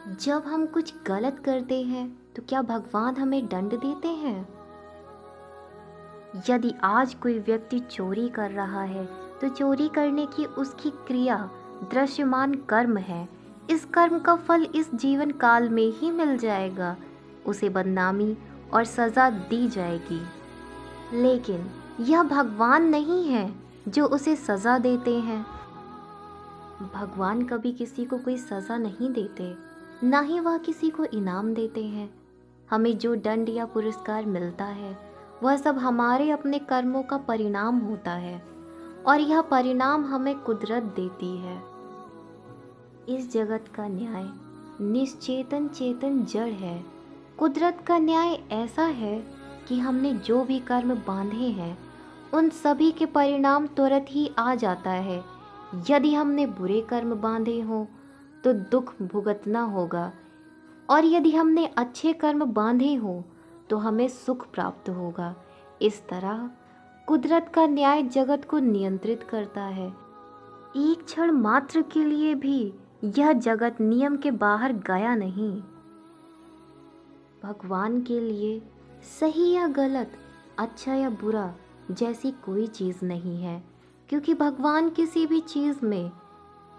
जब हम कुछ गलत करते हैं तो क्या भगवान हमें दंड देते हैं? यदि आज कोई व्यक्ति चोरी कर रहा है तो चोरी करने की उसकी क्रिया दृश्यमान कर्म है। इस कर्म का फल इस जीवन काल में ही मिल जाएगा। उसे बदनामी और सज़ा दी जाएगी। लेकिन यह भगवान नहीं है जो उसे सज़ा देते हैं। भगवान कभी किसी को कोई सज़ा नहीं देते, ना ही वह किसी को इनाम देते हैं। हमें जो दंड या पुरस्कार मिलता है वह सब हमारे अपने कर्मों का परिणाम होता है, और यह परिणाम हमें कुदरत देती है। इस जगत का न्याय निश्चेतन चेतन जड़ है। कुदरत का न्याय ऐसा है कि हमने जो भी कर्म बांधे हैं उन सभी के परिणाम तुरंत ही आ जाता है। यदि हमने बुरे कर्म बांधे हों तो दुख भुगतना होगा, और यदि हमने अच्छे कर्म बांधे हों तो हमें सुख प्राप्त होगा। इस तरह कुदरत का न्याय जगत को नियंत्रित करता है। एक क्षण मात्र के लिए भी यह जगत नियम के बाहर गया नहीं। भगवान के लिए सही या गलत, अच्छा या बुरा जैसी कोई चीज़ नहीं है, क्योंकि भगवान किसी भी चीज़ में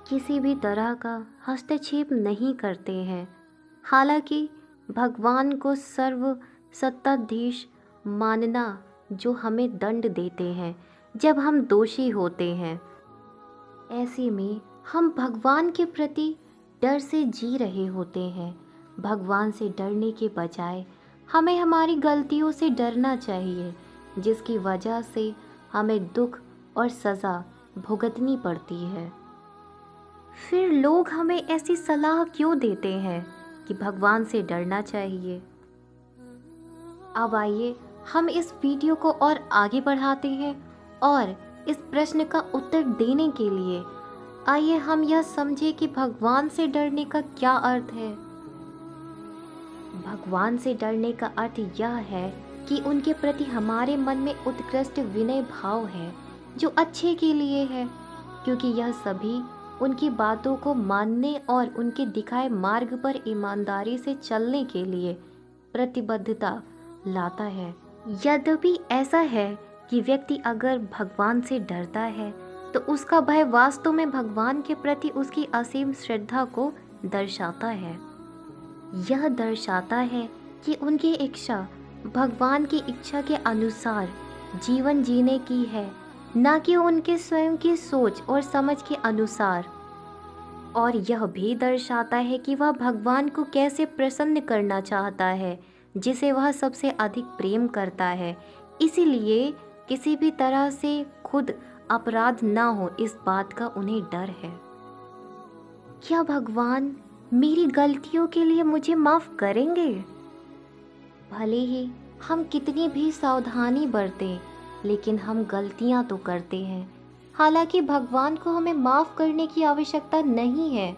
किसी भी तरह का हस्तक्षेप नहीं करते हैं। हालांकि भगवान को सर्व सत्ताधीश मानना जो हमें दंड देते हैं जब हम दोषी होते हैं। ऐसे में हम भगवान के प्रति डर से जी रहे होते हैं। भगवान से डरने के बजाय हमें हमारी गलतियों से डरना चाहिए, जिसकी वजह से हमें दुख और सज़ा भुगतनी पड़ती है। फिर लोग हमें ऐसी सलाह क्यों देते हैं कि भगवान से डरना चाहिए? अब आइए हम इस वीडियो को और आगे बढ़ाते हैं, और इस प्रश्न का उत्तर देने के लिए आइए हम यह समझें कि भगवान से डरने का क्या अर्थ है। भगवान से डरने का अर्थ यह है कि उनके प्रति हमारे मन में उत्कृष्ट विनय भाव है जो अच्छे के लिए है, क्योंकि यह सभी उनकी बातों को मानने और उनके दिखाए मार्ग पर ईमानदारी से चलने के लिए प्रतिबद्धता लाता है। यद्यपि ऐसा है कि व्यक्ति अगर भगवान से डरता है तो उसका भय वास्तव में भगवान के प्रति उसकी असीम श्रद्धा को दर्शाता है। यह दर्शाता है कि उनकी इच्छा भगवान की इच्छा के अनुसार जीवन जीने की है, न कि उनके स्वयं की सोच और समझ के अनुसार। और यह भी दर्शाता है कि वह भगवान को कैसे प्रसन्न करना चाहता है, जिसे वह सबसे अधिक प्रेम करता है। इसीलिए किसी भी तरह से खुद अपराध ना हो, इस बात का उन्हें डर है। क्या भगवान मेरी गलतियों के लिए मुझे माफ़ करेंगे? भले ही हम कितनी भी सावधानी बरतें, लेकिन हम गलतियां तो करते हैं। हालांकि भगवान को हमें माफ़ करने की आवश्यकता नहीं है,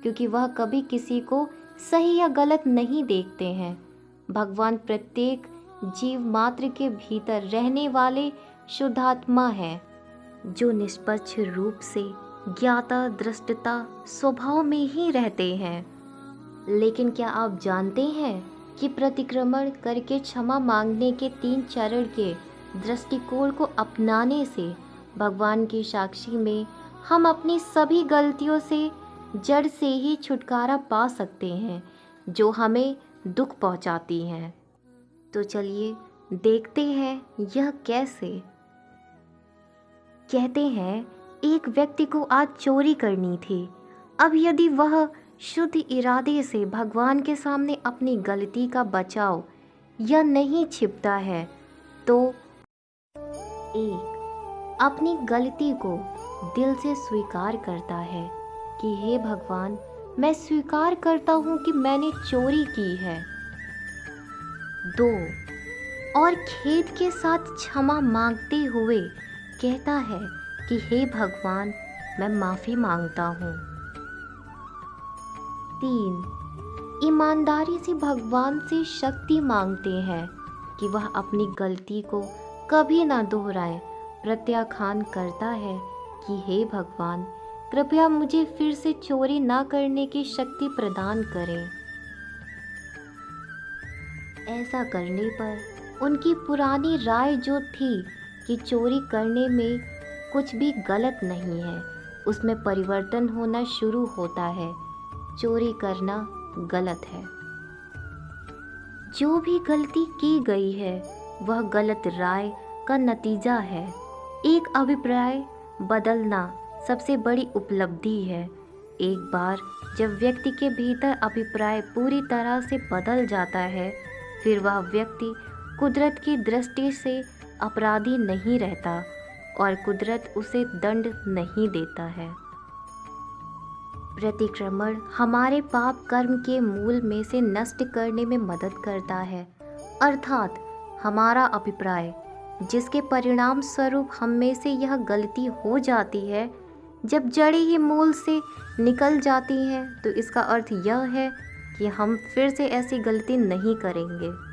क्योंकि वह कभी किसी को सही या गलत नहीं देखते हैं। भगवान प्रत्येक जीव मात्र के भीतर रहने वाले शुद्धात्मा हैं, जो निष्पक्ष रूप से ज्ञाता दृष्टता स्वभाव में ही रहते हैं। लेकिन क्या आप जानते हैं कि प्रतिक्रमण करके क्षमा मांगने के 3 चरण के दृष्टिकोण को अपनाने से भगवान की साक्षी में हम अपनी सभी गलतियों से जड़ से ही छुटकारा पा सकते हैं, जो हमें दुख पहुंचाती हैं। तो चलिए देखते हैं यह कैसे। कहते हैं एक व्यक्ति को आज चोरी करनी थी। अब यदि वह शुद्ध इरादे से भगवान के सामने अपनी गलती का बचाव या नहीं छिपता है तो 1. अपनी गलती को दिल से स्वीकार करता है कि हे भगवान, मैं स्वीकार करता हूँ कि मैंने चोरी की है। 2. और खेद के साथ क्षमा मांगते हुए कहता है कि हे भगवान, मैं माफ़ी मांगता हूँ। 3. ईमानदारी से भगवान से शक्ति मांगते हैं कि वह अपनी गलती को कभी ना दोहराए। प्रत्याख्यान करता है कि हे भगवान, कृपया मुझे फिर से चोरी ना करने की शक्ति प्रदान करें। ऐसा करने पर उनकी पुरानी राय जो थी कि चोरी करने में कुछ भी गलत नहीं है, उसमें परिवर्तन होना शुरू होता है। चोरी करना गलत है। जो भी गलती की गई है वह गलत राय का नतीजा है। एक अभिप्राय बदलना सबसे बड़ी उपलब्धि है। एक बार जब व्यक्ति के भीतर अभिप्राय पूरी तरह से बदल जाता है, फिर वह व्यक्ति कुदरत की दृष्टि से अपराधी नहीं रहता और कुदरत उसे दंड नहीं देता है। प्रतिक्रमण हमारे पाप कर्म के मूल में से नष्ट करने में मदद करता है, अर्थात हमारा अभिप्राय, जिसके परिणाम स्वरूप हम में से यह गलती हो जाती है, जब जड़ें ही मूल से निकल जाती हैं तो इसका अर्थ यह है कि हम फिर से ऐसी गलती नहीं करेंगे।